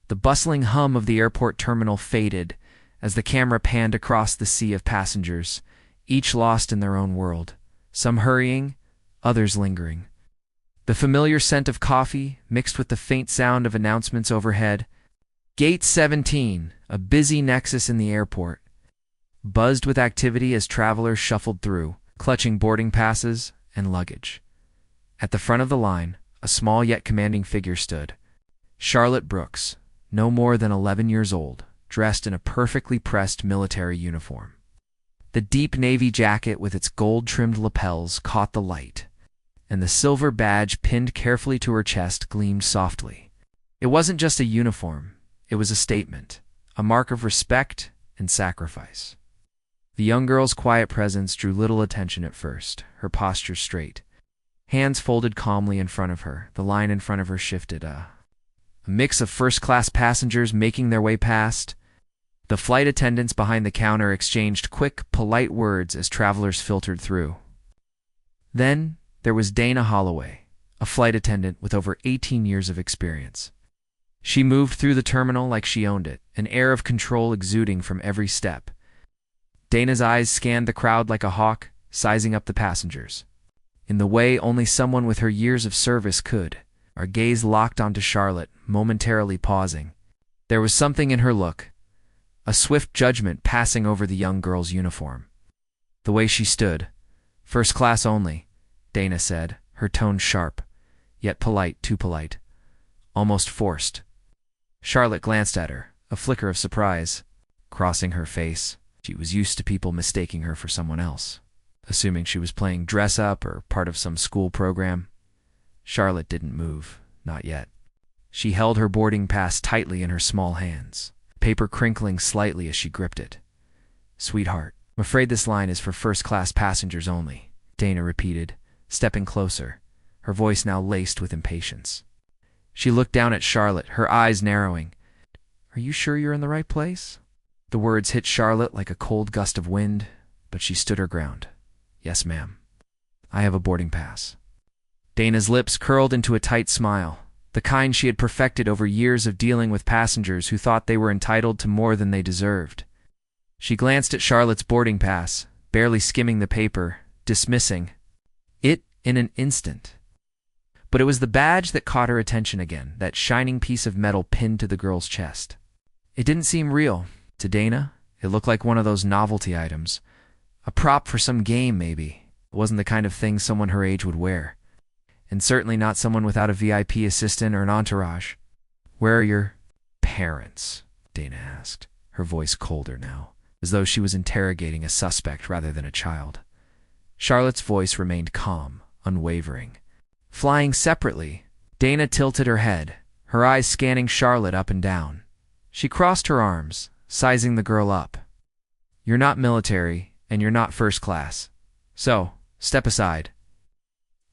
The bustling hum of the airport terminal faded as the camera panned across the sea of passengers, each lost in their own world, some hurrying, others lingering. The familiar scent of coffee, mixed with the faint sound of announcements overhead. Gate 17, a busy nexus in the airport, buzzed with activity as travelers shuffled through, clutching boarding passes and luggage. At the front of the line, a small yet commanding figure stood. Charlotte Brooks, no more than 11 years old, dressed in a perfectly pressed military uniform. The deep navy jacket with its gold-trimmed lapels caught the light, and the silver badge pinned carefully to her chest gleamed softly. It wasn't just a uniform, it was a statement, a mark of respect and sacrifice. The young girl's quiet presence drew little attention at first, her posture straight. Hands folded calmly in front of her, the line in front of her shifted. A mix of first-class passengers making their way past. The flight attendants behind the counter exchanged quick, polite words as travelers filtered through. Then there was Dana Holloway, a flight attendant with over 18 years of experience. She moved through the terminal like she owned it, an air of control exuding from every step. Dana's eyes scanned the crowd like a hawk, sizing up the passengers. In the way only someone with her years of service could, our gaze locked onto Charlotte, momentarily pausing. There was something in her look, a swift judgment passing over the young girl's uniform. The way she stood, first class only, Dana said, her tone sharp, yet polite, too polite, almost forced. Charlotte glanced at her, a flicker of surprise crossing her face. She was used to people mistaking her for someone else, assuming she was playing dress-up or part of some school program. Charlotte didn't move, not yet. She held her boarding pass tightly in her small hands, paper crinkling slightly as she gripped it. "Sweetheart, I'm afraid this line is for first-class passengers only," Dana repeated, stepping closer, her voice now laced with impatience. She looked down at Charlotte, her eyes narrowing. "Are you sure you're in the right place?" The words hit Charlotte like a cold gust of wind, but she stood her ground. "Yes, ma'am. I have a boarding pass." Dana's lips curled into a tight smile, the kind she had perfected over years of dealing with passengers who thought they were entitled to more than they deserved. She glanced at Charlotte's boarding pass, barely skimming the paper, dismissing it in an instant. But it was the badge that caught her attention again, that shining piece of metal pinned to the girl's chest. It didn't seem real. To Dana, it looked like one of those novelty items. A prop for some game, maybe. It wasn't the kind of thing someone her age would wear. And certainly not someone without a VIP assistant or an entourage. "Where are your parents?" Dana asked, her voice colder now, as though she was interrogating a suspect rather than a child. Charlotte's voice remained calm, unwavering. Flying separately, Dana tilted her head, her eyes scanning Charlotte up and down. She crossed her arms, sizing the girl up. "You're not military, and you're not first class. So, step aside."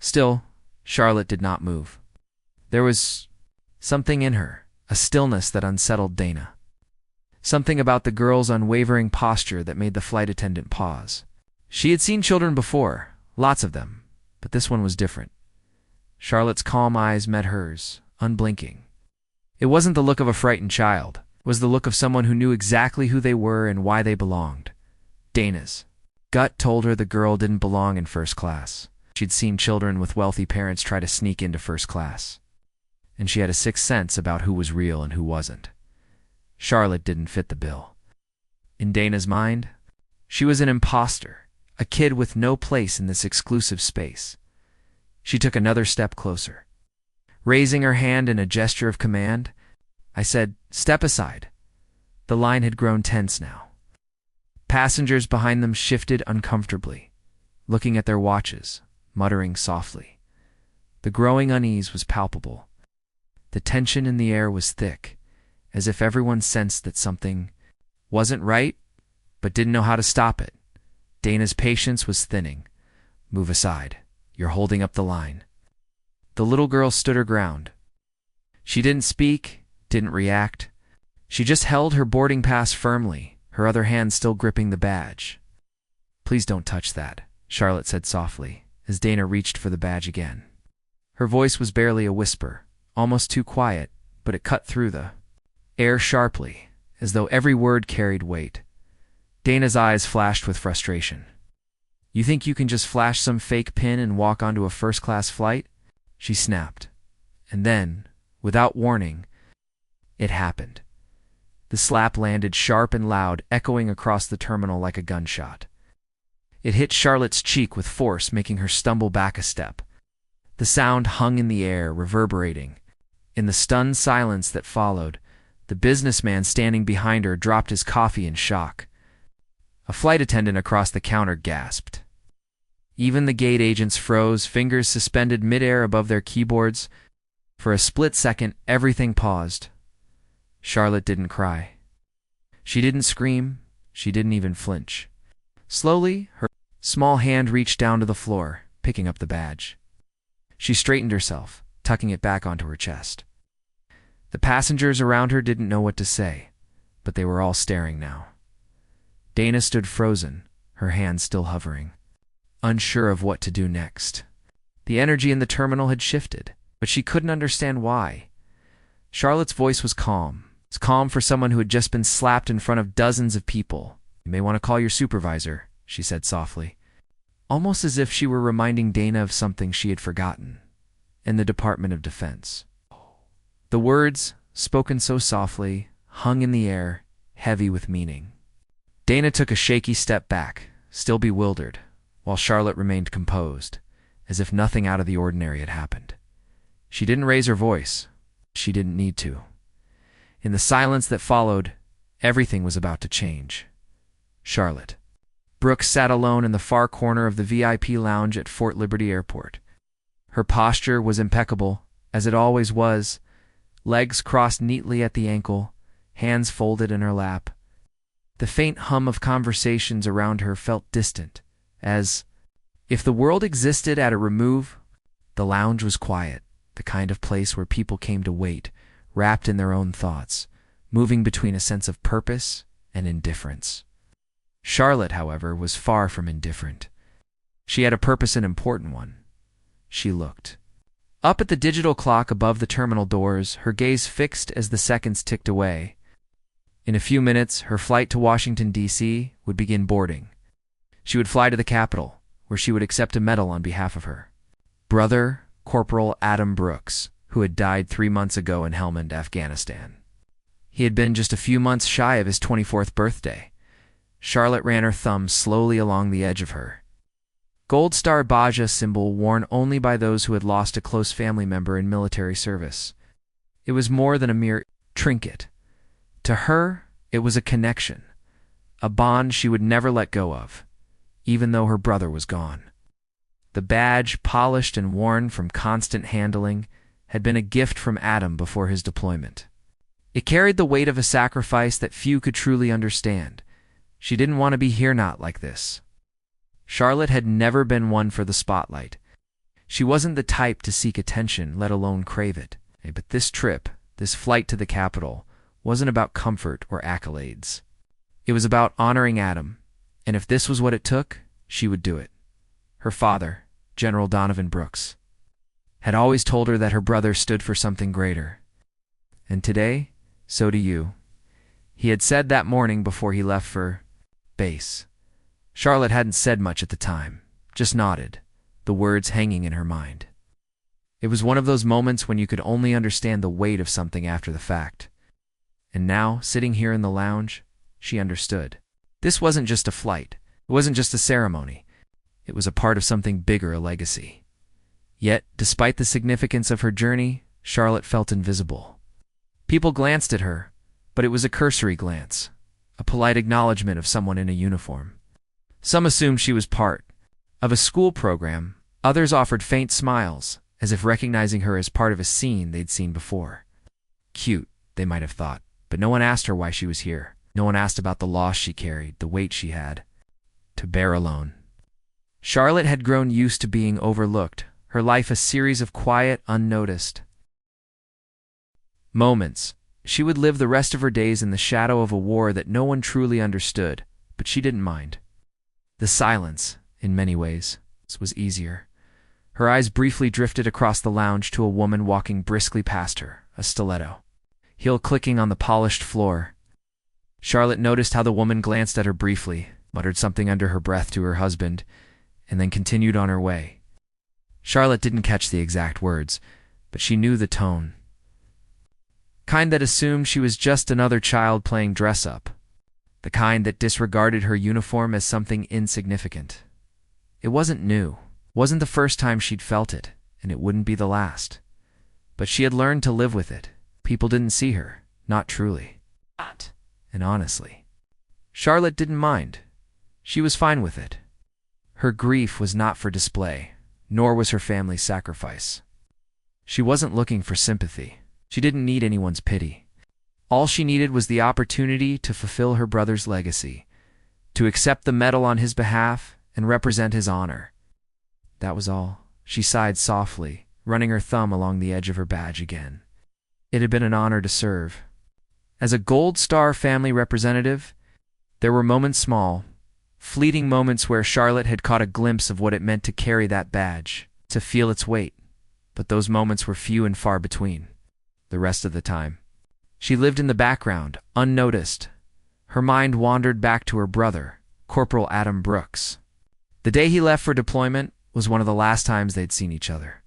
Still, Charlotte did not move. There was something in her, a stillness that unsettled Dana. Something about the girl's unwavering posture that made the flight attendant pause. She had seen children before, lots of them, but this one was different. Charlotte's calm eyes met hers, unblinking. It wasn't the look of a frightened child. It was the look of someone who knew exactly who they were and why they belonged. Dana's gut told her the girl didn't belong in first class. She'd seen children with wealthy parents try to sneak into first class. And she had a sixth sense about who was real and who wasn't. Charlotte didn't fit the bill. In Dana's mind, she was an imposter, a kid with no place in this exclusive space. She took another step closer. Raising her hand in a gesture of command, I said, "Step aside." The line had grown tense now. Passengers behind them shifted uncomfortably, looking at their watches, muttering softly. The growing unease was palpable. The tension in the air was thick, as if everyone sensed that something wasn't right, but didn't know how to stop it. Dana's patience was thinning. "Move aside. You're holding up the line." The little girl stood her ground. She didn't speak, didn't react. She just held her boarding pass firmly, her other hand still gripping the badge. "Please don't touch that," Charlotte said softly, as Dana reached for the badge again. Her voice was barely a whisper, almost too quiet, but it cut through the air sharply, as though every word carried weight. Dana's eyes flashed with frustration. "You think you can just flash some fake pin and walk onto a first-class flight?" she snapped. And then, without warning, it happened. The slap landed sharp and loud, echoing across the terminal like a gunshot. It hit Charlotte's cheek with force, making her stumble back a step. The sound hung in the air, reverberating. In the stunned silence that followed, the businessman standing behind her dropped his coffee in shock. A flight attendant across the counter gasped. Even the gate agents froze, fingers suspended midair above their keyboards. For a split second, everything paused. Charlotte didn't cry. She didn't scream. She didn't even flinch. Slowly, her small hand reached down to the floor, picking up the badge. She straightened herself, tucking it back onto her chest. The passengers around her didn't know what to say, but they were all staring now. Dana stood frozen, her hands still hovering, unsure of what to do next. The energy in the terminal had shifted, but she couldn't understand why. Charlotte's voice was calm. It's calm for someone who had just been slapped in front of dozens of people. "You may want to call your supervisor," she said softly, almost as if she were reminding Dana of something she had forgotten. "In the Department of Defense." The words, spoken so softly, hung in the air, heavy with meaning. Dana took a shaky step back, still bewildered, while Charlotte remained composed, as if nothing out of the ordinary had happened. She didn't raise her voice. She didn't need to. In the silence that followed, everything was about to change. Charlotte. Brooks sat alone in the far corner of the VIP lounge at Fort Liberty Airport. Her posture was impeccable, as it always was, legs crossed neatly at the ankle, hands folded in her lap. The faint hum of conversations around her felt distant, as if the world existed at a remove. The lounge was quiet, the kind of place where people came to wait, wrapped in their own thoughts, moving between a sense of purpose and indifference. Charlotte, however, was far from indifferent. She had a purpose, an important one. She looked up at the digital clock above the terminal doors, her gaze fixed as the seconds ticked away. In a few minutes, her flight to Washington, D.C. would begin boarding. She would fly to the capital, where she would accept a medal on behalf of her brother, Corporal Adam Brooks, who had died 3 months ago in Helmand, Afghanistan. He had been just a few months shy of his 24th birthday. Charlotte ran her thumb slowly along the edge of her Gold Star Baja symbol worn only by those who had lost a close family member in military service. It was more than a mere trinket. To her, it was a connection, a bond she would never let go of, even though her brother was gone. The badge, polished and worn from constant handling, had been a gift from Adam before his deployment. It carried the weight of a sacrifice that few could truly understand. She didn't want to be here not like this. Charlotte had never been one for the spotlight. She wasn't the type to seek attention, let alone crave it. But this trip, this flight to the capital, wasn't about comfort or accolades. It was about honoring Adam, and if this was what it took, she would do it. Her father, General Donovan Brooks, had always told her that her brother stood for something greater. And today, so do you. He had said that morning before he left for base. Charlotte hadn't said much at the time, just nodded, the words hanging in her mind. It was one of those moments when you could only understand the weight of something after the fact. And now, sitting here in the lounge, she understood. This wasn't just a flight. It wasn't just a ceremony. It was a part of something bigger, a legacy. Yet, despite the significance of her journey, Charlotte felt invisible. People glanced at her, but it was a cursory glance, a polite acknowledgement of someone in a uniform. Some assumed she was part of a school program. Others offered faint smiles, as if recognizing her as part of a scene they'd seen before. Cute, they might have thought, but no one asked her why she was here. No one asked about the loss she carried, the weight she had to bear alone. Charlotte had grown used to being overlooked, her life a series of quiet, unnoticed moments. She would live the rest of her days in the shadow of a war that no one truly understood, but she didn't mind. The silence, in many ways, was easier. Her eyes briefly drifted across the lounge to a woman walking briskly past her, a stiletto heel clicking on the polished floor. Charlotte noticed how the woman glanced at her briefly, muttered something under her breath to her husband, and then continued on her way. Charlotte didn't catch the exact words, but she knew the tone. Kind that assumed she was just another child playing dress-up. The kind that disregarded her uniform as something insignificant. It wasn't new. Wasn't the first time she'd felt it, and it wouldn't be the last. But she had learned to live with it. People didn't see her, not truly. And honestly, Charlotte didn't mind. She was fine with it. Her grief was not for display, nor was her family's sacrifice. She wasn't looking for sympathy. She didn't need anyone's pity. All she needed was the opportunity to fulfill her brother's legacy, to accept the medal on his behalf and represent his honor. That was all. She sighed softly, running her thumb along the edge of her badge again. It had been an honor to serve. As a Gold Star family representative, there were moments small, fleeting moments where Charlotte had caught a glimpse of what it meant to carry that badge, to feel its weight. But those moments were few and far between. The rest of the time, she lived in the background, unnoticed. Her mind wandered back to her brother, Corporal Adam Brooks. The day he left for deployment was one of the last times they'd seen each other.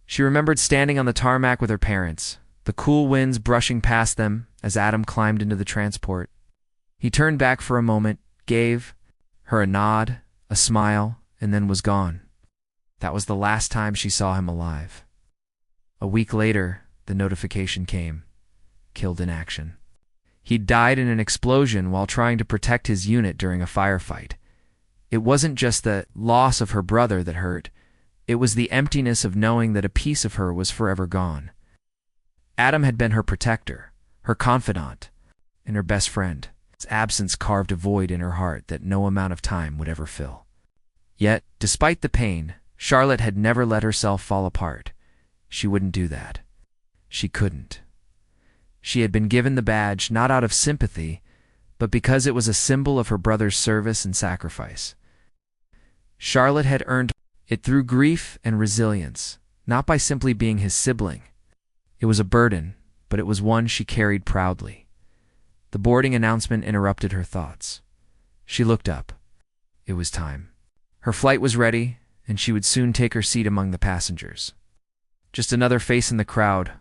She remembered standing on the tarmac with her parents, the cool winds brushing past them as Adam climbed into the transport. He turned back for a moment, gave her a nod, a smile, and then was gone. That was the last time she saw him alive. A week later, the notification came. Killed in action. He'd died in an explosion while trying to protect his unit during a firefight. It wasn't just the loss of her brother that hurt. It was the emptiness of knowing that a piece of her was forever gone. Adam had been her protector, her confidant, and her best friend. His absence carved a void in her heart that no amount of time would ever fill. Yet, despite the pain, Charlotte had never let herself fall apart. She wouldn't do that. She couldn't. She had been given the badge not out of sympathy, but because it was a symbol of her brother's service and sacrifice. Charlotte had earned it through grief and resilience, not by simply being his sibling. It was a burden, but it was one she carried proudly. The boarding announcement interrupted her thoughts. She looked up. It was time. Her flight was ready, and she would soon take her seat among the passengers. Just another face in the crowd,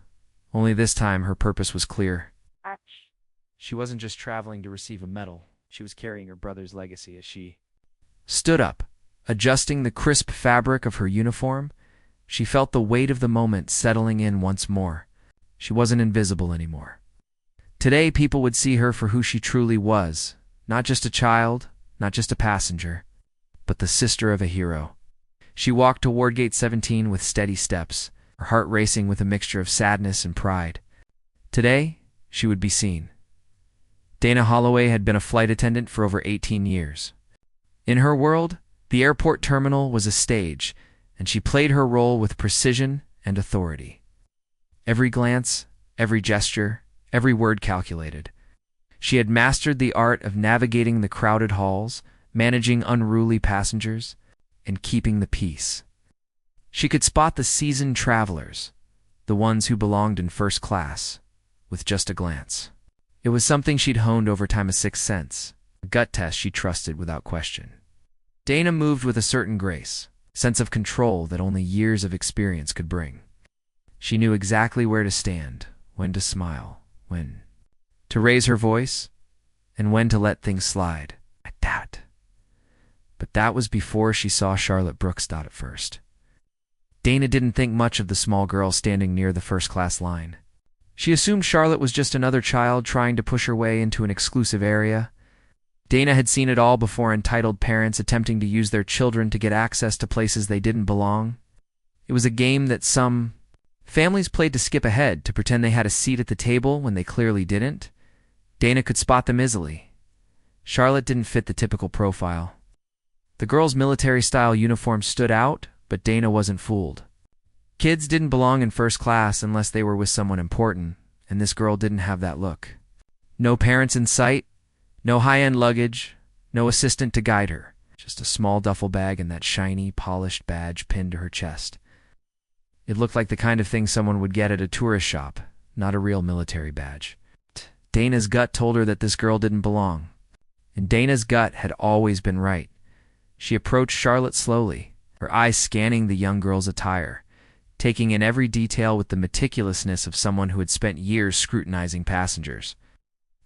only this time her purpose was clear. She wasn't just traveling to receive a medal. She was carrying her brother's legacy as she stood up, adjusting the crisp fabric of her uniform. She felt the weight of the moment settling in once more. She wasn't invisible anymore. Today, people would see her for who she truly was, not just a child, not just a passenger, but the sister of a hero. She walked toward Gate 17 with steady steps, her heart racing with a mixture of sadness and pride. Today, she would be seen. Dana Holloway had been a flight attendant for over 18 years. In her world, the airport terminal was a stage, and she played her role with precision and authority. Every glance, every gesture, every word calculated. She had mastered the art of navigating the crowded halls, managing unruly passengers, and keeping the peace. She could spot the seasoned travelers, the ones who belonged in first class, with just a glance. It was something she'd honed over time, a sixth sense, a gut test she trusted without question. Dana moved with a certain grace, sense of control that only years of experience could bring. She knew exactly where to stand, when to smile, when to raise her voice, and when to let things slide. Like that. But that was before she saw Charlotte Brooks at first. Dana didn't think much of the small girl standing near the first-class line. She assumed Charlotte was just another child trying to push her way into an exclusive area. Dana had seen it all before, entitled parents attempting to use their children to get access to places they didn't belong. It was a game that some families played to skip ahead, to pretend they had a seat at the table when they clearly didn't. Dana could spot them easily. Charlotte didn't fit the typical profile. The girl's military-style uniform stood out, but Dana wasn't fooled. Kids didn't belong in first class unless they were with someone important, and this girl didn't have that look. No parents in sight, no high-end luggage, no assistant to guide her. Just a small duffel bag and that shiny, polished badge pinned to her chest. It looked like the kind of thing someone would get at a tourist shop, not a real military badge. Dana's gut told her that this girl didn't belong. And Dana's gut had always been right. She approached Charlotte slowly, her eyes scanning the young girl's attire, taking in every detail with the meticulousness of someone who had spent years scrutinizing passengers.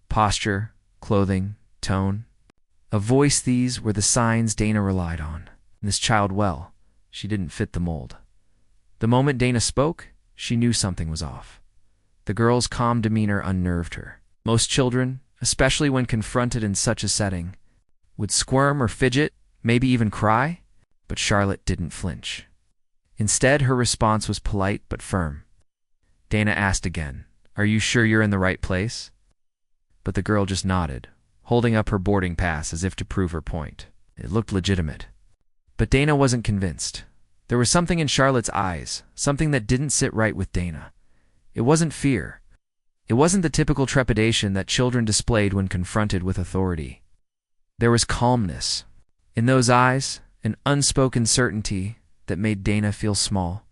Posture, clothing, tone. A voice, these were the signs Dana relied on. And this child, well, she didn't fit the mold. The moment Dana spoke, she knew something was off. The girl's calm demeanor unnerved her. Most children, especially when confronted in such a setting, would squirm or fidget, maybe even cry, but Charlotte didn't flinch. Instead, her response was polite but firm. Dana asked again, "Are you sure you're in the right place?" But the girl just nodded, holding up her boarding pass as if to prove her point. It looked legitimate. But Dana wasn't convinced. There was something in Charlotte's eyes, something that didn't sit right with Dana. It wasn't fear. It wasn't the typical trepidation that children displayed when confronted with authority. There was calmness. In those eyes, an unspoken certainty that made Dana feel small.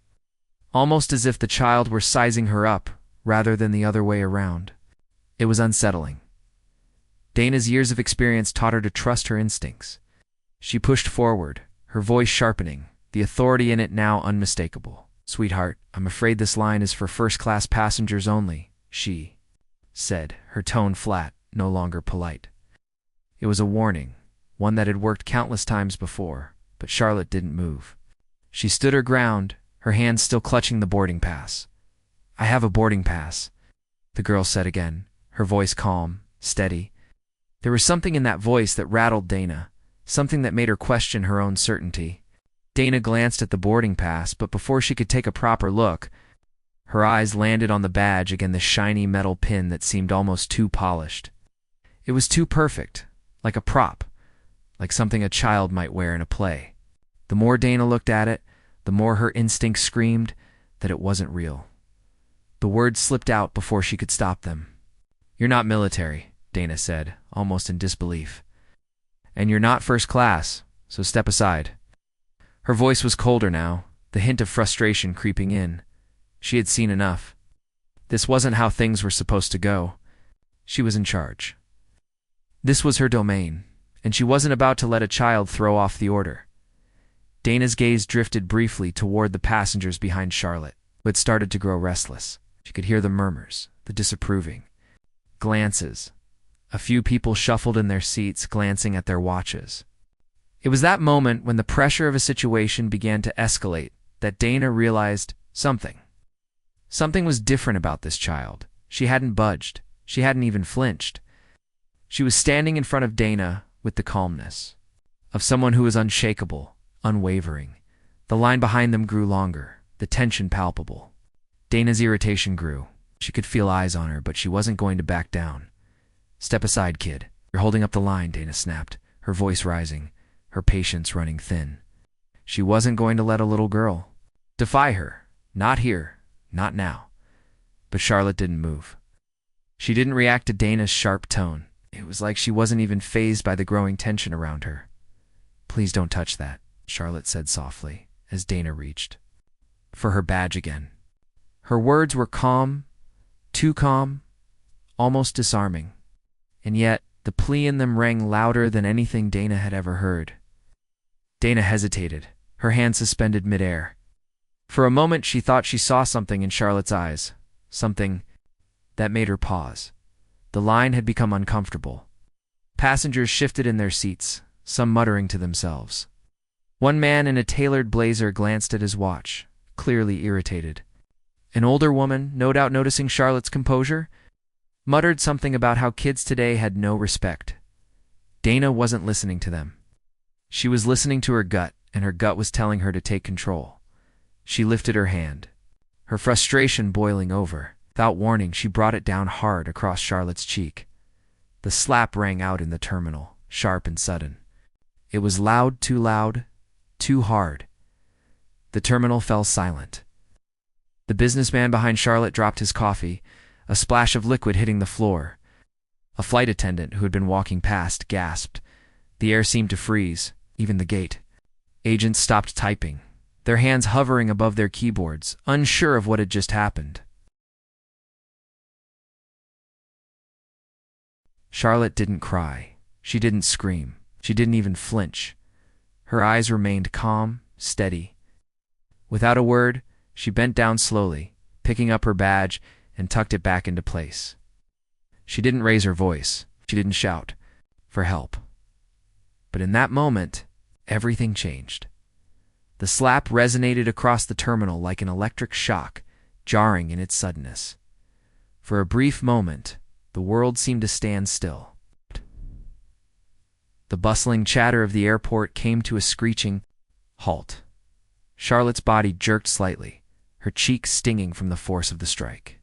Almost as if the child were sizing her up, rather than the other way around. It was unsettling. Dana's years of experience taught her to trust her instincts. She pushed forward, her voice sharpening, the authority in it now unmistakable. "Sweetheart, I'm afraid this line is for first-class passengers only," she said, her tone flat, no longer polite. It was a warning, one that had worked countless times before, but Charlotte didn't move. She stood her ground, her hands still clutching the boarding pass. "I have a boarding pass," the girl said again, her voice calm, steady. There was something in that voice that rattled Dana, something that made her question her own certainty. Dana glanced at the boarding pass, but before she could take a proper look, her eyes landed on the badge against the shiny metal pin that seemed almost too polished. It was too perfect, like a prop, like something a child might wear in a play. The more Dana looked at it, the more her instinct screamed that it wasn't real. The words slipped out before she could stop them. "You're not military," Dana said, almost in disbelief. "And you're not first class, so step aside." Her voice was colder now, the hint of frustration creeping in. She had seen enough. This wasn't how things were supposed to go. She was in charge. This was her domain, and she wasn't about to let a child throw off the order. Dana's gaze drifted briefly toward the passengers behind Charlotte, who had started to grow restless. She could hear the murmurs, the disapproving glances. A few people shuffled in their seats, glancing at their watches. It was that moment when the pressure of a situation began to escalate that Dana realized something. Something was different about this child. She hadn't budged. She hadn't even flinched. She was standing in front of Dana with the calmness of someone who was unshakable, unwavering. The line behind them grew longer, the tension palpable. Dana's irritation grew. She could feel eyes on her, but she wasn't going to back down. "Step aside, kid. You're holding up the line," Dana snapped, her voice rising, her patience running thin. She wasn't going to let a little girl defy her. Not here, not now. But Charlotte didn't move. She didn't react to Dana's sharp tone. It was like she wasn't even fazed by the growing tension around her. "Please don't touch that," Charlotte said softly, as Dana reached for her badge again. Her words were calm, too calm, almost disarming. And yet, the plea in them rang louder than anything Dana had ever heard. Dana hesitated, her hand suspended midair. For a moment she thought she saw something in Charlotte's eyes, something that made her pause. The line had become uncomfortable. Passengers shifted in their seats, some muttering to themselves. One man in a tailored blazer glanced at his watch, clearly irritated. An older woman, no doubt noticing Charlotte's composure, muttered something about how kids today had no respect. Dana wasn't listening to them. She was listening to her gut, and her gut was telling her to take control. She lifted her hand, her frustration boiling over. Without warning, she brought it down hard across Charlotte's cheek. The slap rang out in the terminal, sharp and sudden. It was loud, too hard. The terminal fell silent. The businessman behind Charlotte dropped his coffee, a splash of liquid hitting the floor. A flight attendant who had been walking past gasped. The air seemed to freeze, even the gate. Agents stopped typing, their hands hovering above their keyboards, unsure of what had just happened. Charlotte didn't cry. She didn't scream. She didn't even flinch. Her eyes remained calm, steady. Without a word, she bent down slowly, picking up her badge and tucked it back into place. She didn't raise her voice. She didn't shout for help. But in that moment, everything changed. The slap resonated across the terminal like an electric shock, jarring in its suddenness. For a brief moment, the world seemed to stand still. The bustling chatter of the airport came to a screeching halt. Charlotte's body jerked slightly, her cheeks stinging from the force of the strike.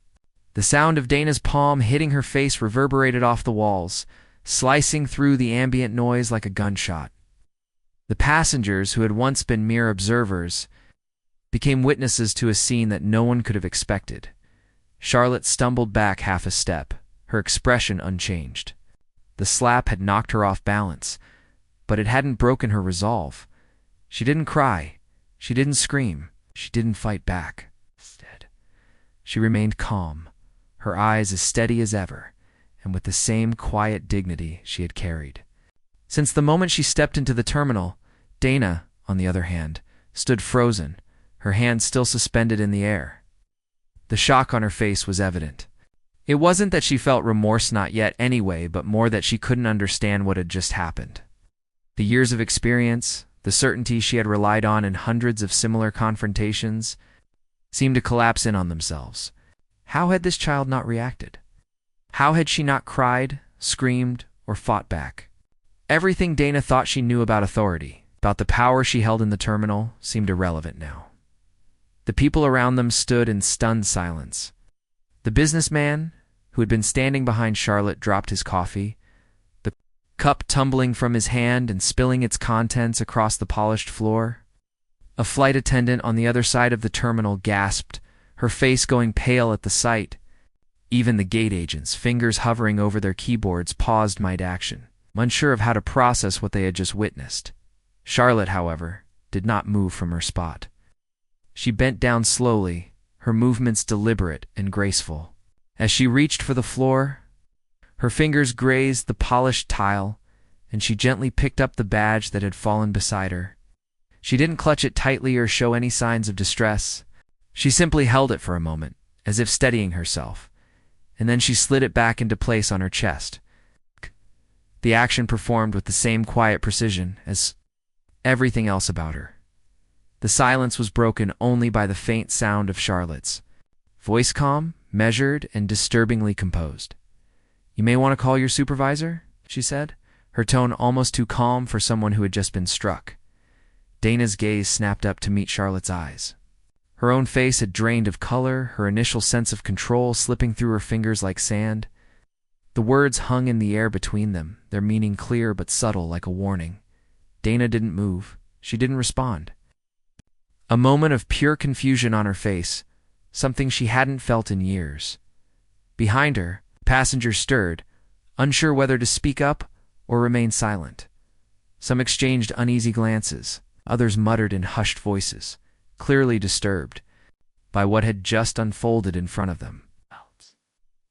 The sound of Dana's palm hitting her face reverberated off the walls, slicing through the ambient noise like a gunshot. The passengers, who had once been mere observers, became witnesses to a scene that no one could have expected. Charlotte stumbled back half a step, her expression unchanged. The slap had knocked her off balance, but it hadn't broken her resolve. She didn't cry. She didn't scream. She didn't fight back. Instead, she remained calm, her eyes as steady as ever, and with the same quiet dignity she had carried. Since the moment she stepped into the terminal, Dana, on the other hand, stood frozen, her hands still suspended in the air. The shock on her face was evident. It wasn't that she felt remorse not yet anyway, but more that she couldn't understand what had just happened. The years of experience, the certainty she had relied on in hundreds of similar confrontations, seemed to collapse in on themselves. How had this child not reacted? How had she not cried, screamed, or fought back? Everything Dana thought she knew about authority, about the power she held in the terminal, seemed irrelevant now. The people around them stood in stunned silence. The businessman, who had been standing behind Charlotte, dropped his coffee, the cup tumbling from his hand and spilling its contents across the polished floor. A flight attendant on the other side of the terminal gasped, her face going pale at the sight. Even the gate agents, fingers hovering over their keyboards, paused mid-action, unsure of how to process what they had just witnessed. Charlotte, however, did not move from her spot. She bent down slowly, her movements deliberate and graceful. As she reached for the floor, her fingers grazed the polished tile, and she gently picked up the badge that had fallen beside her. She didn't clutch it tightly or show any signs of distress. She simply held it for a moment, as if steadying herself, and then she slid it back into place on her chest. The action performed with the same quiet precision as everything else about her. The silence was broken only by the faint sound of Charlotte's voice, calm, measured, and disturbingly composed. "You may want to call your supervisor," she said, her tone almost too calm for someone who had just been struck. Dana's gaze snapped up to meet Charlotte's eyes. Her own face had drained of color, her initial sense of control slipping through her fingers like sand. The words hung in the air between them, their meaning clear but subtle like a warning. Dana didn't move. She didn't respond. A moment of pure confusion on her face, something she hadn't felt in years. Behind her, passengers stirred, unsure whether to speak up or remain silent. Some exchanged uneasy glances, others muttered in hushed voices, clearly disturbed by what had just unfolded in front of them.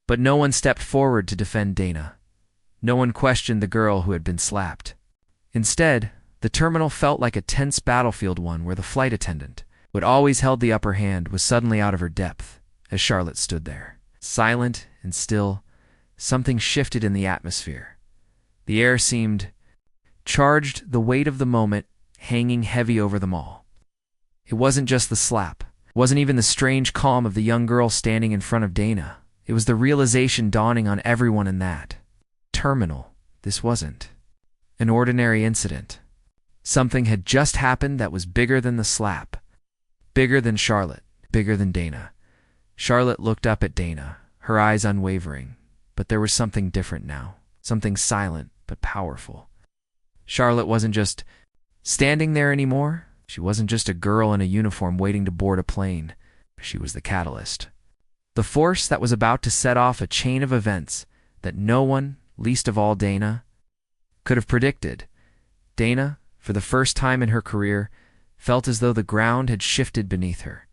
But no one stepped forward to defend Dana. No one questioned the girl who had been slapped. Instead, the terminal felt like a tense battlefield, one where the flight attendant, who had always held the upper hand, was suddenly out of her depth as Charlotte stood there. Silent and still, something shifted in the atmosphere. The air seemed charged, the weight of the moment hanging heavy over them all. It wasn't just the slap. It wasn't even the strange calm of the young girl standing in front of Dana. It was the realization dawning on everyone in that terminal. This wasn't an ordinary incident. Something had just happened that was bigger than the slap, bigger than Charlotte, bigger than Dana. Charlotte looked up at Dana, her eyes unwavering, but there was something different now, something silent but powerful. Charlotte wasn't just standing there anymore. She wasn't just a girl in a uniform waiting to board a plane. She was the catalyst. The force that was about to set off a chain of events that no one, least of all Dana, could have predicted. Dana, for the first time in her career, felt as though the ground had shifted beneath her.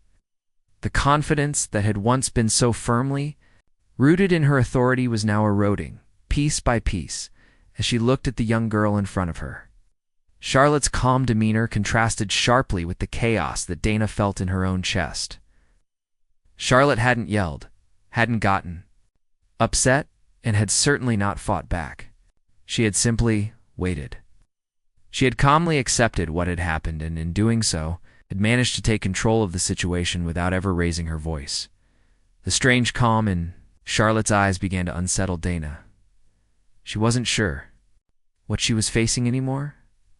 The confidence that had once been so firmly rooted in her authority was now eroding, piece by piece, as she looked at the young girl in front of her. Charlotte's calm demeanor contrasted sharply with the chaos that Dana felt in her own chest. Charlotte hadn't yelled, hadn't gotten upset, and had certainly not fought back. She had simply waited. She had calmly accepted what had happened and, in doing so, had managed to take control of the situation without ever raising her voice. The strange calm in Charlotte's eyes began to unsettle Dana. She wasn't sure what she was facing anymore.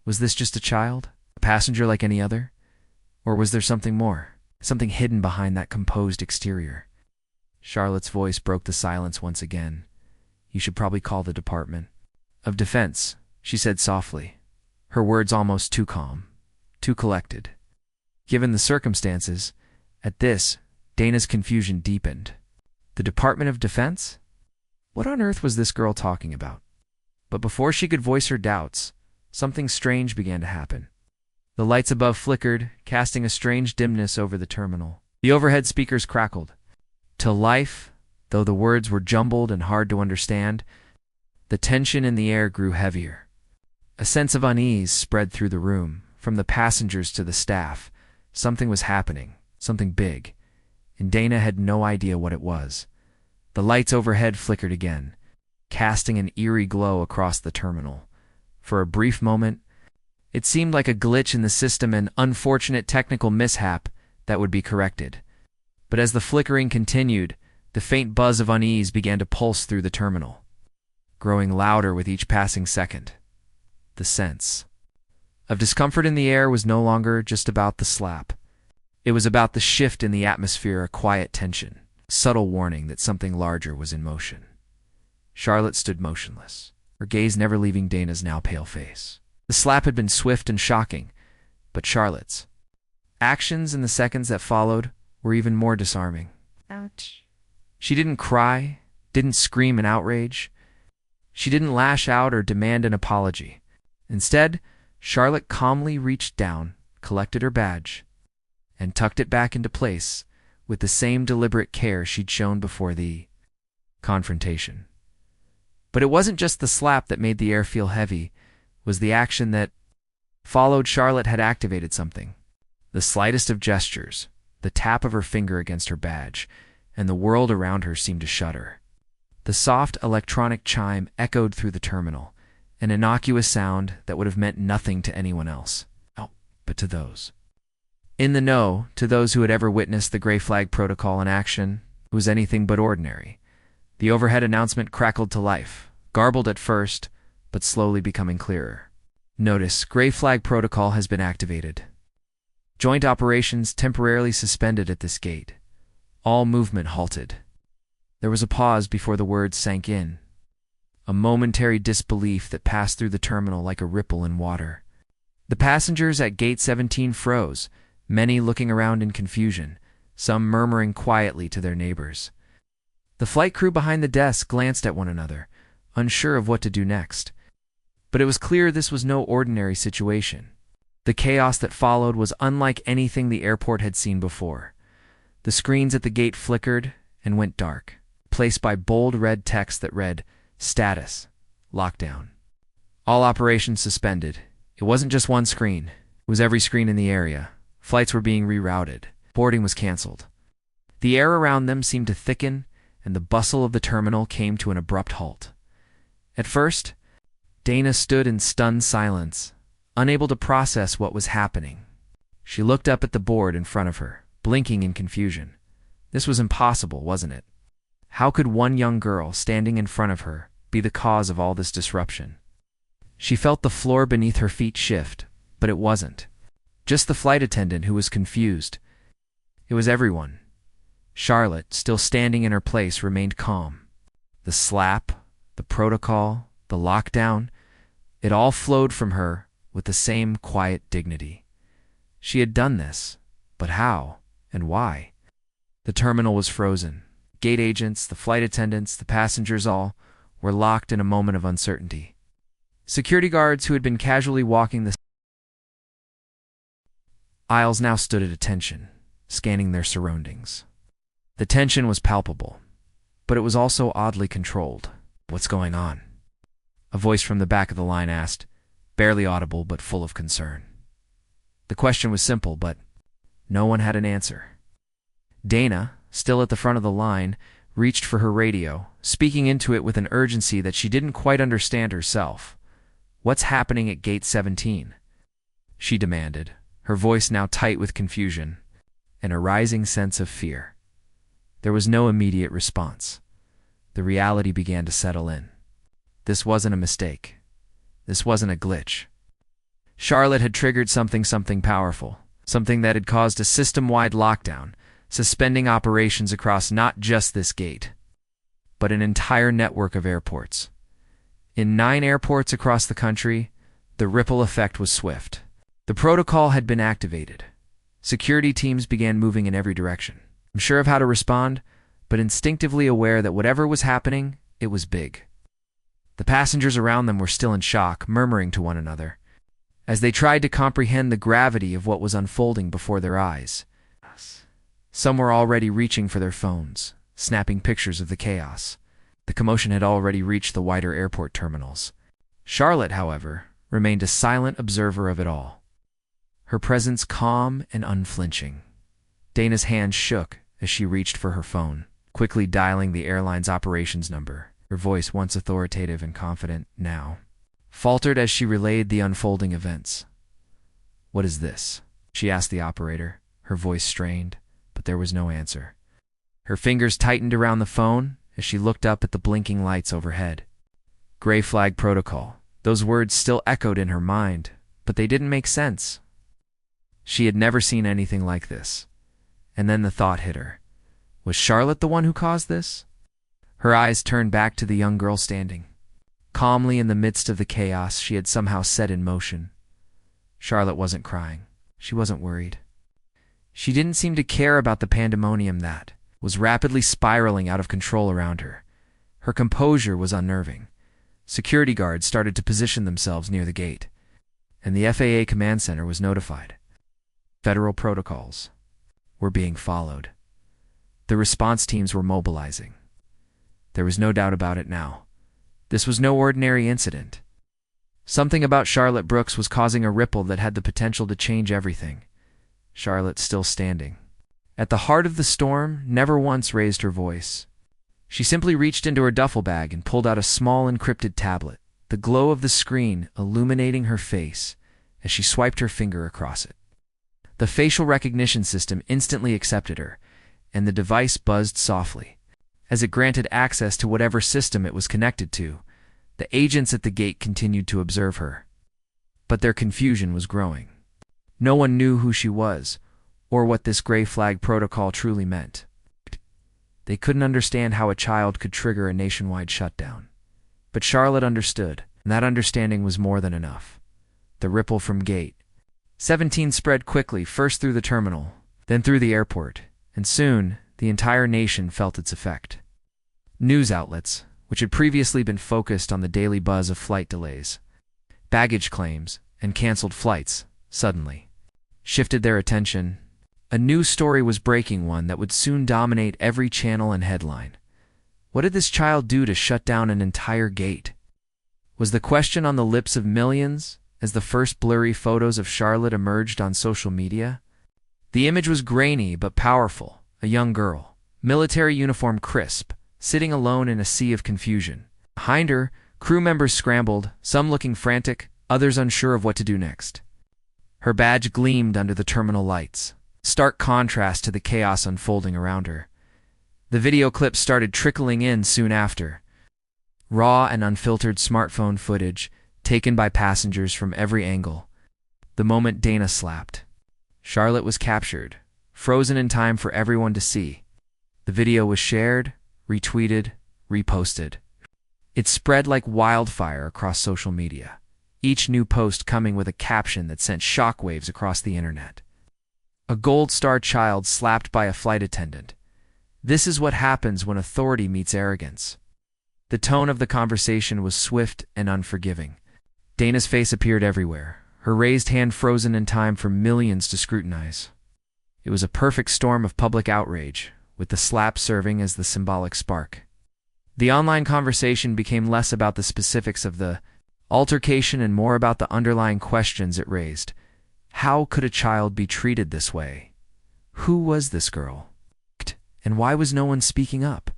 Was this just a child, a passenger like any other? Or was there something more, something hidden behind that composed exterior? Charlotte's voice broke the silence once again. "You should probably call the Department of Defense," she said softly, her words almost too calm, too collected. Given the circumstances, at this, Dana's confusion deepened. The Department of Defense? What on earth was this girl talking about? But before she could voice her doubts, something strange began to happen. The lights above flickered, casting a strange dimness over the terminal. The overhead speakers crackled to life, though the words were jumbled and hard to understand. The tension in the air grew heavier. A sense of unease spread through the room, from the passengers to the staff. Something was happening, something big, and Dana had no idea what it was. The lights overhead flickered again, casting an eerie glow across the terminal. For a brief moment, it seemed like a glitch in the system, an unfortunate technical mishap that would be corrected. But as the flickering continued, the faint buzz of unease began to pulse through the terminal, growing louder with each passing second. The sense of discomfort in the air was no longer just about the slap. It was about the shift in the atmosphere, a quiet tension, subtle warning that something larger was in motion. Charlotte stood motionless, her gaze never leaving Dana's now pale face. The slap had been swift and shocking, but Charlotte's actions in the seconds that followed were even more disarming. Ouch. She didn't cry, didn't scream in outrage. She didn't lash out or demand an apology. Instead, Charlotte calmly reached down, collected her badge, and tucked it back into place with the same deliberate care she'd shown before the confrontation. But it wasn't just the slap that made the air feel heavy. It was the action that followed. Charlotte had activated something. The slightest of gestures, the tap of her finger against her badge, and the world around her seemed to shudder. The soft electronic chime echoed through the terminal, an innocuous sound that would have meant nothing to anyone else. Oh, but to those in the know, to those who had ever witnessed the gray flag protocol in action, it was anything but ordinary. The overhead announcement crackled to life, garbled at first, but slowly becoming clearer. Notice, gray flag protocol has been activated. Joint operations temporarily suspended at this gate. All movement halted. There was a pause before the words sank in, a momentary disbelief that passed through the terminal like a ripple in water. The passengers at Gate 17 froze, many looking around in confusion, some murmuring quietly to their neighbors. The flight crew behind the desk glanced at one another, unsure of what to do next. But it was clear this was no ordinary situation. The chaos that followed was unlike anything the airport had seen before. The screens at the gate flickered and went dark, placed by bold red text that read, "Status, Lockdown. All operations suspended." It wasn't just one screen. It was every screen in the area. Flights were being rerouted. Boarding was canceled. The air around them seemed to thicken, and the bustle of the terminal came to an abrupt halt. At first, Dana stood in stunned silence, unable to process what was happening. She looked up at the board in front of her, blinking in confusion. This was impossible, wasn't it? How could one young girl standing in front of her be the cause of all this disruption? She felt the floor beneath her feet shift, but it wasn't just the flight attendant who was confused. It was everyone. Charlotte, still standing in her place, remained calm. The slap, the protocol, the lockdown, it all flowed from her with the same quiet dignity. She had done this, but how and why? The terminal was frozen. Gate agents, the flight attendants, the passengers all were locked in a moment of uncertainty. Security guards who had been casually walking the aisles now stood at attention, scanning their surroundings. The tension was palpable, but it was also oddly controlled. "What's going on?" a voice from the back of the line asked, barely audible but full of concern. The question was simple, but no one had an answer. Dana, still at the front of the line, reached for her radio, speaking into it with an urgency that she didn't quite understand herself. "What's happening at Gate 17? She demanded, her voice now tight with confusion and a rising sense of fear. There was no immediate response. The reality began to settle in. This wasn't a mistake. This wasn't a glitch. Charlotte had triggered something powerful, something that had caused a system-wide lockdown, suspending operations across not just this gate, but an entire network of airports. In 9 airports across the country, the ripple effect was swift. The protocol had been activated. Security teams began moving in every direction, unsure of how to respond, but instinctively aware that whatever was happening, it was big. The passengers around them were still in shock, murmuring to one another, as they tried to comprehend the gravity of what was unfolding before their eyes. Some were already reaching for their phones, snapping pictures of the chaos. The commotion had already reached the wider airport terminals. Charlotte, however, remained a silent observer of it all, her presence calm and unflinching. Dana's hand shook as she reached for her phone, quickly dialing the airline's operations number. Her voice, once authoritative and confident, now faltered as she relayed the unfolding events. "What is this?" she asked the operator, her voice strained, but there was no answer. Her fingers tightened around the phone as she looked up at the blinking lights overhead. Gray flag protocol. Those words still echoed in her mind, but they didn't make sense. She had never seen anything like this. And then the thought hit her. Was Charlotte the one who caused this? Her eyes turned back to the young girl standing calmly in the midst of the chaos she had somehow set in motion. Charlotte wasn't crying. She wasn't worried. She didn't seem to care about the pandemonium that was rapidly spiraling out of control around her. Her composure was unnerving. Security guards started to position themselves near the gate, and the FAA command center was notified. Federal protocols were being followed. The response teams were mobilizing. There was no doubt about it now. This was no ordinary incident. Something about Charlotte Brooks was causing a ripple that had the potential to change everything. Charlotte, still standing at the heart of the storm, never once raised her voice. She simply reached into her duffel bag and pulled out a small encrypted tablet, the glow of the screen illuminating her face as she swiped her finger across it. The facial recognition system instantly accepted her, and the device buzzed softly. As it granted access to whatever system it was connected to, the agents at the gate continued to observe her. But their confusion was growing. No one knew who she was, or what this gray flag protocol truly meant. They couldn't understand how a child could trigger a nationwide shutdown. But Charlotte understood, and that understanding was more than enough. The ripple from Gate 17 spread quickly, first through the terminal, then through the airport, and soon the entire nation felt its effect. News outlets, which had previously been focused on the daily buzz of flight delays, baggage claims, and canceled flights, suddenly shifted their attention. A new story was breaking, one that would soon dominate every channel and headline. What did this child do to shut down an entire gate? Was the question on the lips of millions as the first blurry photos of Charlotte emerged on social media? The image was grainy but powerful. A young girl, military uniform crisp, sitting alone in a sea of confusion. Behind her, crew members scrambled, some looking frantic, others unsure of what to do next. Her badge gleamed under the terminal lights, stark contrast to the chaos unfolding around her. The video clips started trickling in soon after. Raw and unfiltered smartphone footage, taken by passengers from every angle. The moment Dana slapped, Charlotte was captured, frozen in time for everyone to see. The video was shared, retweeted, reposted. It spread like wildfire across social media, each new post coming with a caption that sent shockwaves across the internet. A Gold Star child slapped by a flight attendant. This is what happens when authority meets arrogance. The tone of the conversation was swift and unforgiving. Dana's face appeared everywhere, her raised hand frozen in time for millions to scrutinize. It was a perfect storm of public outrage, with the slap serving as the symbolic spark. The online conversation became less about the specifics of the altercation and more about the underlying questions it raised. How could a child be treated this way? Who was this girl? And why was no one speaking up?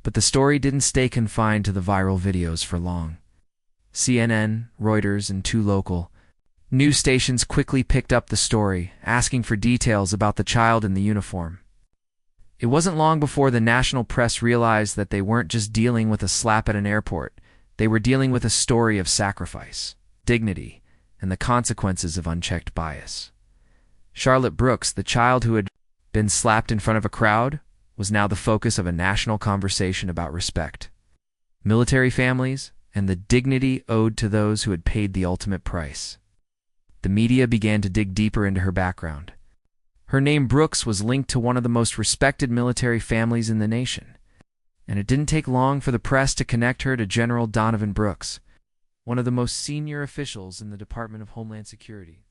But the story didn't stay confined to the viral videos for long. CNN, Reuters, and 2 local news stations quickly picked up the story, asking for details about the child in the uniform. It wasn't long before the national press realized that they weren't just dealing with a slap at an airport. They were dealing with a story of sacrifice, dignity, and the consequences of unchecked bias. Charlotte Brooks, the child who had been slapped in front of a crowd, was now the focus of a national conversation about respect, military families, and the dignity owed to those who had paid the ultimate price. The media began to dig deeper into her background. Her name, Brooks, was linked to one of the most respected military families in the nation, and it didn't take long for the press to connect her to General Donovan Brooks, one of the most senior officials in the Department of Homeland Security.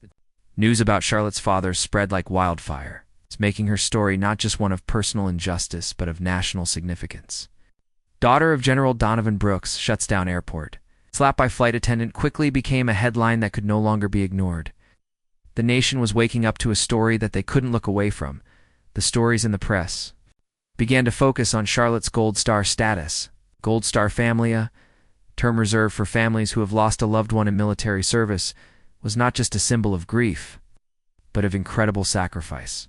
News about Charlotte's father spread like wildfire, making her story not just one of personal injustice but of national significance. Daughter of General Donovan Brooks shuts down airport. Slapped by flight attendant quickly became a headline that could no longer be ignored. The nation was waking up to a story that they couldn't look away from. The stories in the press began to focus on Charlotte's Gold Star status. Gold Star family, a term reserved for families who have lost a loved one in military service, was not just a symbol of grief, but of incredible sacrifice.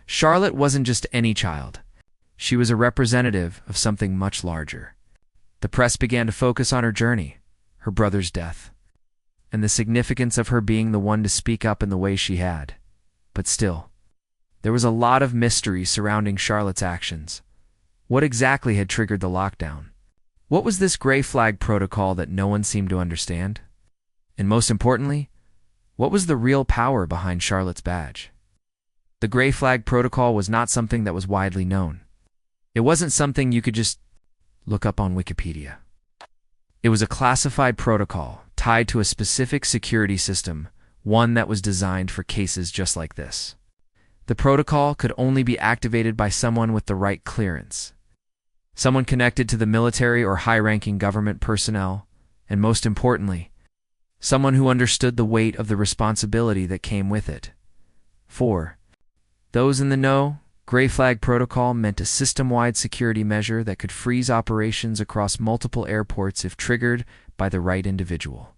Charlotte wasn't just any child. She was a representative of something much larger. The press began to focus on her journey, her brother's death, and the significance of her being the one to speak up in the way she had. But still, there was a lot of mystery surrounding Charlotte's actions. What exactly had triggered the lockdown? What was this gray flag protocol that no one seemed to understand? And most importantly, what was the real power behind Charlotte's badge? The gray flag protocol was not something that was widely known. It wasn't something you could just look up on Wikipedia. It was a classified protocol tied to a specific security system, one that was designed for cases just like this. The protocol could only be activated by someone with the right clearance, someone connected to the military or high-ranking government personnel, and most importantly, someone who understood the weight of the responsibility that came with it. For those in the know, Gray Flag Protocol meant a system-wide security measure that could freeze operations across multiple airports if triggered by the right individual.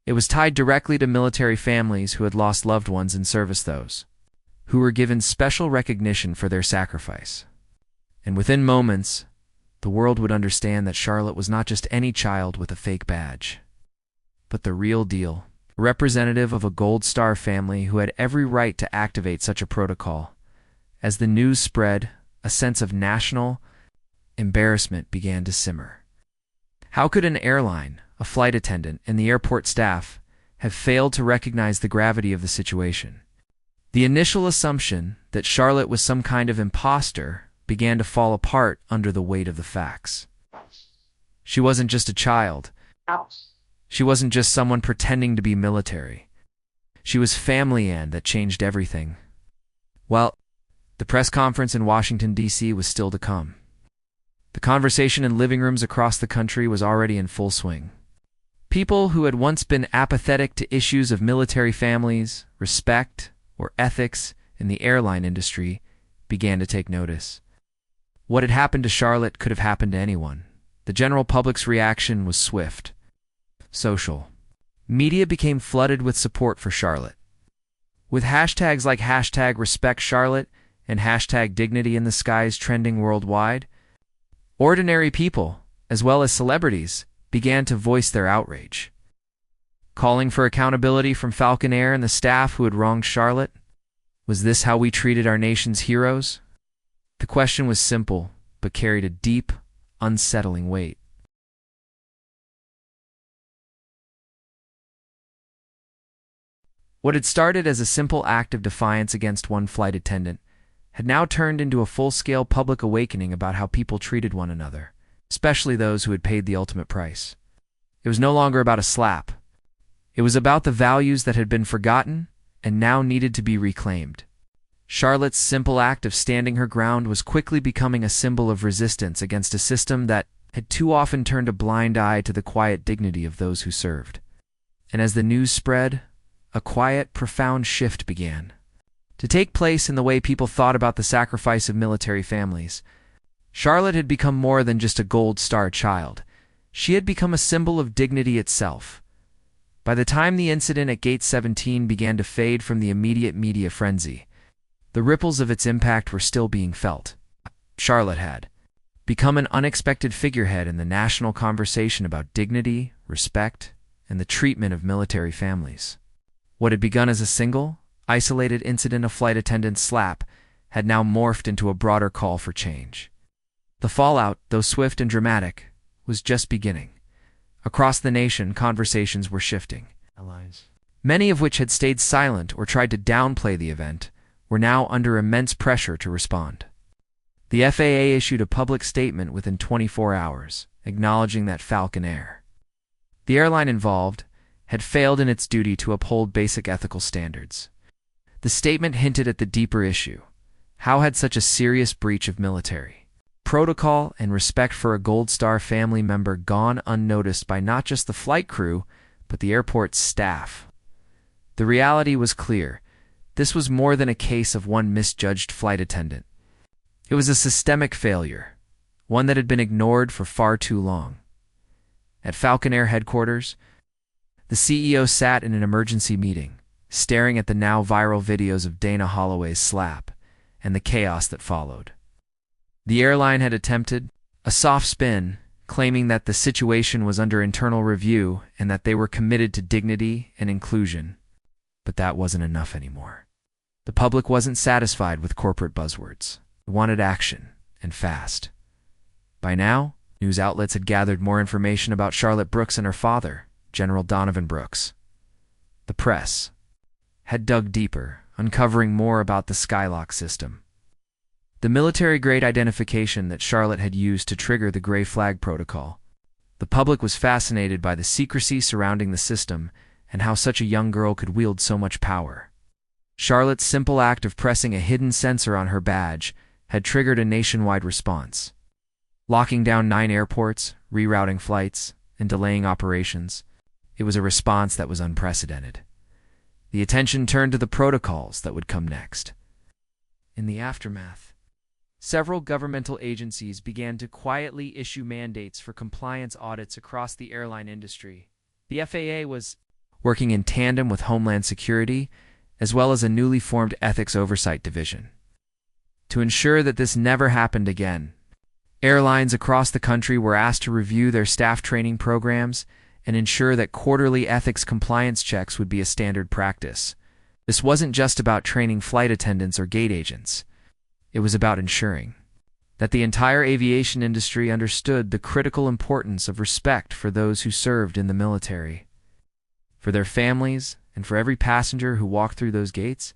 It was tied directly to military families who had lost loved ones in service, those who were given special recognition for their sacrifice. And within moments, the world would understand that Charlotte was not just any child with a fake badge, but the real deal, a representative of a Gold Star family who had every right to activate such a protocol. As the news spread, a sense of national embarrassment began to simmer. How could an airline, a flight attendant, and the airport staff have failed to recognize the gravity of the situation? The initial assumption that Charlotte was some kind of imposter began to fall apart under the weight of the facts. She wasn't just a child. She wasn't just someone pretending to be military. She was family, and that changed everything. Well, the press conference in Washington, D.C. was still to come. The conversation in living rooms across the country was already in full swing. People who had once been apathetic to issues of military families, respect, or ethics in the airline industry began to take notice. What had happened to Charlotte could have happened to anyone. The general public's reaction was swift. Social media became flooded with support for Charlotte. With hashtags like #RespectCharlotte and #DignityInTheSkies trending worldwide, ordinary people, as well as celebrities, began to voice their outrage, calling for accountability from Falcon Air and the staff who had wronged Charlotte. Was this how we treated our nation's heroes? The question was simple, but carried a deep, unsettling weight. What had started as a simple act of defiance against one flight attendant had now turned into a full-scale public awakening about how people treated one another, especially those who had paid the ultimate price. It was no longer about a slap. It was about the values that had been forgotten and now needed to be reclaimed. Charlotte's simple act of standing her ground was quickly becoming a symbol of resistance against a system that had too often turned a blind eye to the quiet dignity of those who served. And as the news spread, a quiet, profound shift began to take place in the way people thought about the sacrifice of military families. Charlotte had become more than just a Gold Star child. She had become a symbol of dignity itself. By the time the incident at Gate 17 began to fade from the immediate media frenzy, the ripples of its impact were still being felt. Charlotte had become an unexpected figurehead in the national conversation about dignity, respect, and the treatment of military families. What had begun as a single, isolated incident of flight attendant's slap had now morphed into a broader call for change. The fallout, though swift and dramatic, was just beginning. Across the nation, conversations were shifting. Many of which had stayed silent or tried to downplay the event were now under immense pressure to respond. The FAA issued a public statement within 24 hours, acknowledging that Falcon Air, the airline involved, had failed in its duty to uphold basic ethical standards. The statement hinted at the deeper issue. How had such a serious breach of military protocol and respect for a Gold Star family member gone unnoticed by not just the flight crew, but the airport's staff? The reality was clear. This was more than a case of one misjudged flight attendant. It was a systemic failure, one that had been ignored for far too long. At Falcon Air headquarters, the CEO sat in an emergency meeting, staring at the now viral videos of Dana Holloway's slap and the chaos that followed. The airline had attempted a soft spin, claiming that the situation was under internal review and that they were committed to dignity and inclusion. But that wasn't enough anymore. The public wasn't satisfied with corporate buzzwords. It wanted action, and fast. By now, news outlets had gathered more information about Charlotte Brooks and her father, General Donovan Brooks. The press had dug deeper, uncovering more about the Skylock system, the military-grade identification that Charlotte had used to trigger the Gray Flag Protocol. The public was fascinated by the secrecy surrounding the system and how such a young girl could wield so much power. Charlotte's simple act of pressing a hidden sensor on her badge had triggered a nationwide response, locking down 9 airports, rerouting flights, and delaying operations. It was a response that was unprecedented. The attention turned to the protocols that would come next. In the aftermath, several governmental agencies began to quietly issue mandates for compliance audits across the airline industry. The FAA was working in tandem with Homeland Security, as well as a newly formed Ethics Oversight Division, to ensure that this never happened again. Airlines across the country were asked to review their staff training programs and ensure that quarterly ethics compliance checks would be a standard practice. This wasn't just about training flight attendants or gate agents. It was about ensuring that the entire aviation industry understood the critical importance of respect for those who served in the military, for their families, and for every passenger who walked through those gates.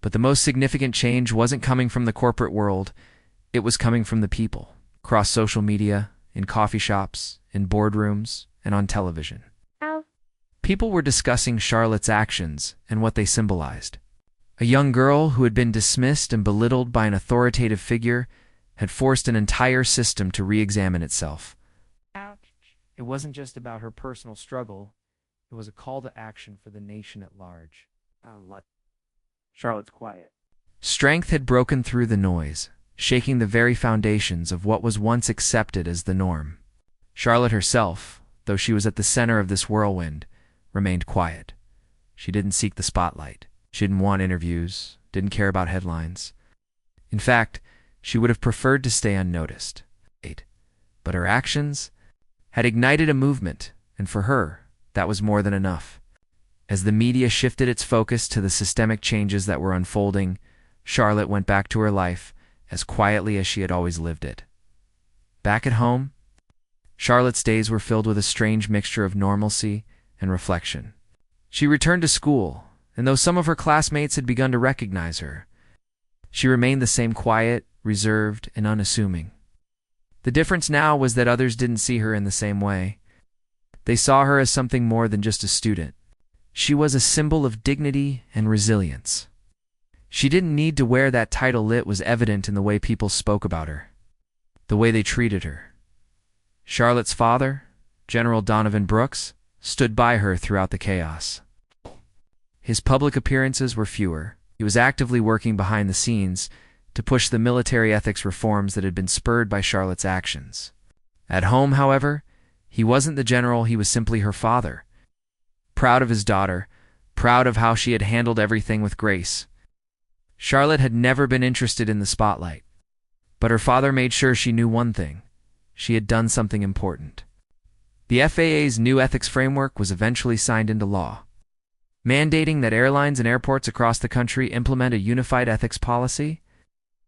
But the most significant change wasn't coming from the corporate world. It was coming from the people, across social media, in coffee shops, in boardrooms, and on television. People were discussing Charlotte's actions and what they symbolized. A young girl who had been dismissed and belittled by an authoritative figure had forced an entire system to re-examine itself. It wasn't just about her personal struggle. It was a call to action for the nation at large. Charlotte's quiet strength had broken through the noise, shaking the very foundations of what was once accepted as the norm. Charlotte herself, though she was at the center of this whirlwind, remained quiet. She didn't seek the spotlight. She didn't want interviews, didn't care about headlines. In fact, she would have preferred to stay unnoticed. But her actions had ignited a movement, and for her, that was more than enough. As the media shifted its focus to the systemic changes that were unfolding, Charlotte went back to her life as quietly as she had always lived it. Back at home, Charlotte's days were filled with a strange mixture of normalcy and reflection. She returned to school, and though some of her classmates had begun to recognize her, she remained the same quiet, reserved, and unassuming. The difference now was that others didn't see her in the same way. They saw her as something more than just a student. She was a symbol of dignity and resilience. She didn't need to wear that title. It was evident in the way people spoke about her, the way they treated her, Charlotte's father, General Donovan Brooks, stood by her throughout the chaos. His public appearances were fewer. He was actively working behind the scenes to push the military ethics reforms that had been spurred by Charlotte's actions. At home, however, he wasn't the general, he was simply her father. Proud of his daughter, proud of how she had handled everything with grace. Charlotte had never been interested in the spotlight, but her father made sure she knew one thing: she had done something important. The FAA's new ethics framework was eventually signed into law, mandating that airlines and airports across the country implement a unified ethics policy,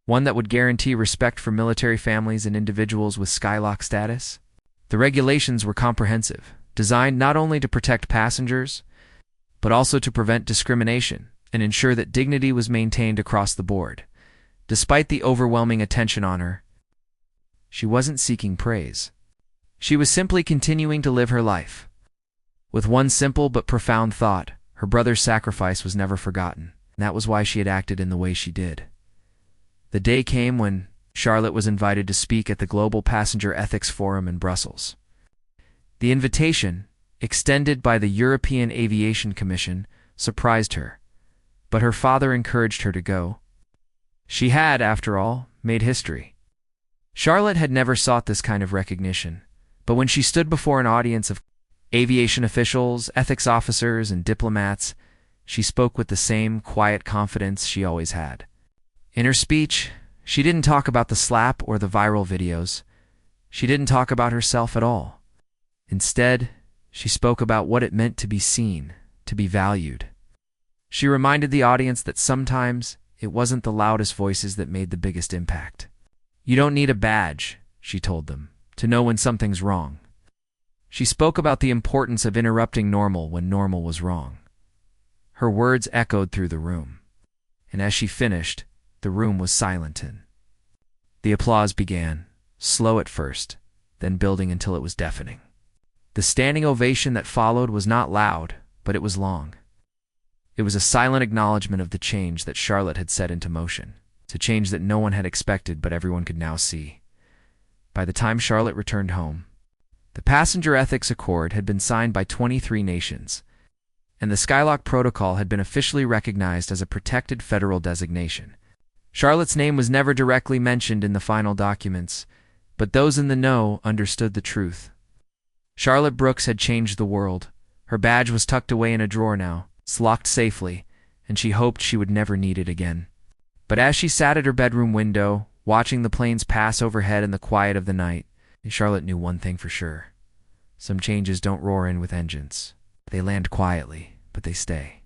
one that would guarantee respect for military families and individuals with skylock status. The regulations were comprehensive, designed not only to protect passengers, but also to prevent discrimination and ensure that dignity was maintained across the board. Despite the overwhelming attention on her, she wasn't seeking praise. She was simply continuing to live her life, with one simple but profound thought: her brother's sacrifice was never forgotten. That was why she had acted in the way she did. The day came when Charlotte was invited to speak at the Global Passenger Ethics Forum in Brussels. The invitation, extended by the European Aviation Commission, surprised her, but her father encouraged her to go. She had, after all, made history. Charlotte had never sought this kind of recognition, but when she stood before an audience of aviation officials, ethics officers, and diplomats, she spoke with the same quiet confidence she always had. In her speech, she didn't talk about the slap or the viral videos. She didn't talk about herself at all. Instead, she spoke about what it meant to be seen, to be valued. She reminded the audience that sometimes it wasn't the loudest voices that made the biggest impact. You don't need a badge, she told them, to know when something's wrong. She spoke about the importance of interrupting normal when normal was wrong. Her words echoed through the room, and as she finished, the room was silent. The applause began, slow at first, then building until it was deafening. The standing ovation that followed was not loud, but it was long. It was a silent acknowledgement of the change that Charlotte had set into motion. It's a change that no one had expected, but everyone could now see. By the time Charlotte returned home, the Passenger Ethics Accord had been signed by 23 nations, and the Skylock Protocol had been officially recognized as a protected federal designation. Charlotte's name was never directly mentioned in the final documents, but those in the know understood the truth. Charlotte Brooks had changed the world. Her badge was tucked away in a drawer now, locked safely, and she hoped she would never need it again. But as she sat at her bedroom window, watching the planes pass overhead in the quiet of the night, Charlotte knew one thing for sure: some changes don't roar in with engines. They land quietly, but they stay.